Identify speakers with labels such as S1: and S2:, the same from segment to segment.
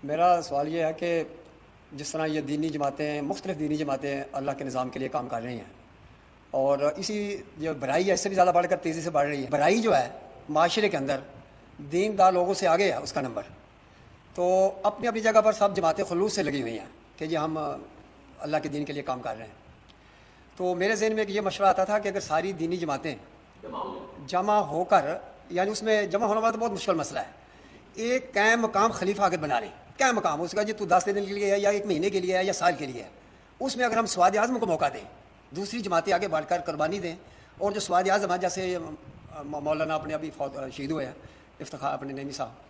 S1: میرا سوال یہ ہے کہ جس طرح یہ دینی جماعتیں، مختلف دینی جماعتیں اللہ کے نظام کے لیے کام کر رہی ہیں، اور اسی جو برائی ہے اس سے بھی زیادہ بڑھ کر تیزی سے بڑھ رہی ہے۔ برائی جو ہے معاشرے کے اندر دیندار لوگوں سے آگے ہے اس کا نمبر، تو اپنی اپنی جگہ پر سب جماعتیں خلوص سے لگی ہوئی ہیں کہ جی ہم اللہ کے دین کے لیے کام کر رہے ہیں۔ تو میرے ذہن میں یہ مشورہ آتا تھا کہ اگر ساری دینی جماعتیں جمع ہو کر، یعنی اس میں جمع ہونا تو بہت مشکل مسئلہ ہے، ایک قائم مقام خلیفہ اگر بنا لیں، قائم مقام اس کا جی تو 10 دن کے لیے ہے یا 1 مہینے کے لیے ہے یا سال کے لیے ہے، اس میں اگر ہم سواد اعظم کو موقع دیں، دوسری جماعتیں آگے بڑھ کر قربانی دیں، اور جو سواد اعظم ہیں جیسے مولانا اپنے ابھی شہید ہوئے ہیں افتخار اپنے نعیمی صاحب،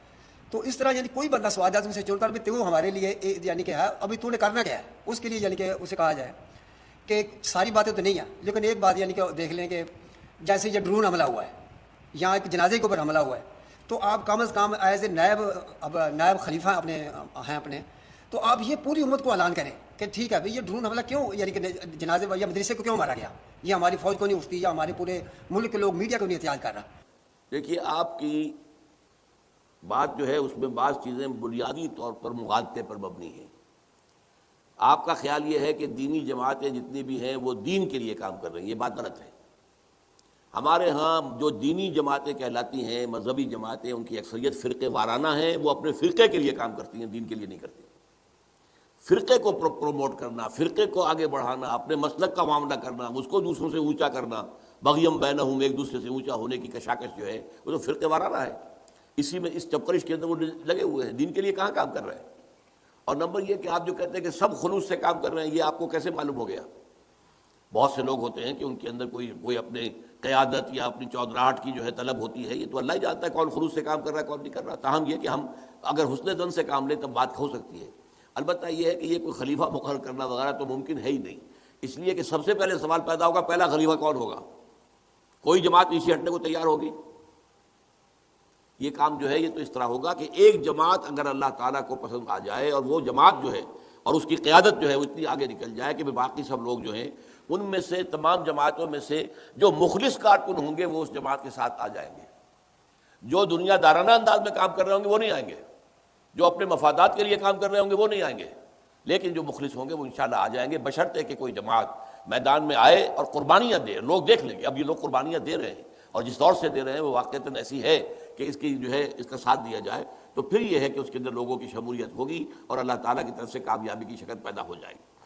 S1: تو اس طرح یعنی کوئی بندہ سواد اعظم سے چن کر بھی تو ہمارے لیے یعنی کہ ہے ابھی تو نے کرنا کیا ہے اس کے لیے، یعنی کہ اسے کہا جائے کہ ساری باتیں تو نہیں ہیں لیکن ایک بات یعنی کہ دیکھ لیں کہ جیسے یہ ڈرون حملہ ہوا ہے یا ایک جنازے کے اوپر حملہ ہوا ہے، تو آپ کم از کم ایز اے نائب خلیفہ اپنے تو آپ یہ پوری امت کو اعلان کریں کہ ٹھیک ہے بھئی یہ ڈرون حملہ کیوں، یعنی کہ جنازے یا مدرسے کو کیوں مارا گیا، یہ ہماری فوج کو نہیں اٹھتی یا ہمارے پورے ملک کے لوگ میڈیا کو نہیں احتجاج کر رہا۔
S2: دیکھیے آپ کی بات جو ہے اس میں بعض چیزیں بنیادی طور پر مغالطے پر مبنی ہیں۔ آپ کا خیال یہ ہے کہ دینی جماعتیں جتنی بھی ہیں وہ دین کے لیے کام کر رہی ہیں، یہ بات غلط ہے۔ ہمارے ہاں جو دینی جماعتیں کہلاتی ہیں، مذہبی جماعتیں، ان کی اکثریت فرقے وارانہ ہیں، وہ اپنے فرقے کے لیے کام کرتی ہیں، دین کے لیے نہیں کرتی۔ فرقے کو پروموٹ کرنا، فرقے کو آگے بڑھانا، اپنے مسلک کا معاملہ کرنا، اس کو دوسروں سے اونچا کرنا، بغیم بینہم، ایک دوسرے سے اونچا ہونے کی کشاکش جو ہے وہ تو فرقے وارانہ ہے، اسی میں اس چپکرش کے اندر وہ لگے ہوئے ہیں، دین کے لیے کہاں کام کر رہے ہیں۔ اور نمبر یہ کہ آپ جو کہتے ہیں کہ سب خلوص سے کام کر رہے ہیں، یہ آپ کو کیسے معلوم ہو گیا؟ بہت سے لوگ ہوتے ہیں کہ ان کے اندر کوئی اپنے قیادت یا اپنی چودراہٹ کی جو ہے طلب ہوتی ہے، یہ تو اللہ ہی جانتا ہے کون خلوص سے کام کر رہا ہے کون نہیں کر رہا۔ تاہم یہ کہ ہم اگر حسن زن سے کام لیں تب بات ہو سکتی ہے۔ البتہ یہ ہے کہ یہ کوئی خلیفہ مقرر کرنا وغیرہ تو ممکن ہے ہی نہیں، اس لیے کہ سب سے پہلے سوال پیدا ہوگا پہلا خلیفہ کون ہوگا؟ کوئی جماعت پیچھے ہٹنے کو تیار ہوگی؟ یہ کام جو ہے یہ تو اس طرح ہوگا کہ ایک جماعت اگر اللہ تعالیٰ کو پسند آ جائے اور وہ جماعت جو ہے اور اس کی قیادت جو ہے وہ اتنی آگے نکل جائے کہ باقی سب لوگ جو ہیں ان میں سے تمام جماعتوں میں سے جو مخلص کارکن ہوں گے وہ اس جماعت کے ساتھ آ جائیں گے۔ جو دنیا دارانہ انداز میں کام کر رہے ہوں گے وہ نہیں آئیں گے، جو اپنے مفادات کے لیے کام کر رہے ہوں گے وہ نہیں آئیں گے، لیکن جو مخلص ہوں گے وہ انشاءاللہ آ جائیں گے، بشرطے کہ کوئی جماعت میدان میں آئے اور قربانیاں دے۔ لوگ دیکھ لیں گے اب یہ لوگ قربانیاں دے رہے ہیں اور جس طور سے دے رہے ہیں وہ واقعتاً ایسی ہے کہ اس کی جو ہے اس کا ساتھ دیا جائے تو پھر یہ ہے کہ اس کے اندر لوگوں کی شمولیت ہوگی اور اللہ تعالیٰ کی طرف سے کامیابی کی شکل پیدا ہو جائے گی۔